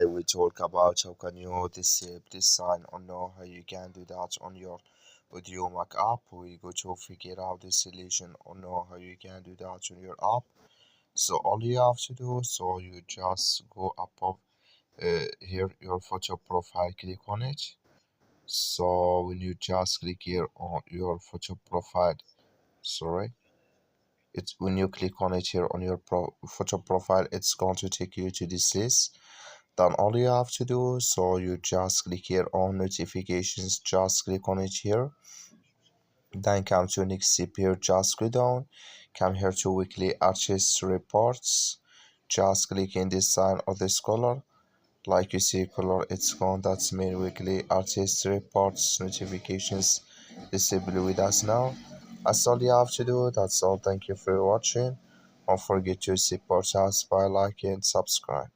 We talk about how can you disable this sign or know how you can do that on your Audiomack app. We go to figure out the solution or know how you can do that on your app. So all you have to do, so you just go above here your photo profile, click on it. So when you just click here on your photo profile, sorry, it's when you click on it here on your photo profile, it's going to take you to this list. Then all you have to do, so you just click here on notifications, just click on it here, then come to next step here, just scroll down, come here to weekly artist reports, just click in this sign of this color, like you see color it's gone, that's mean weekly artist reports notifications disable with us now. That's all you have to do. That's all. Thank you for watching. Don't forget to support us by liking and subscribe.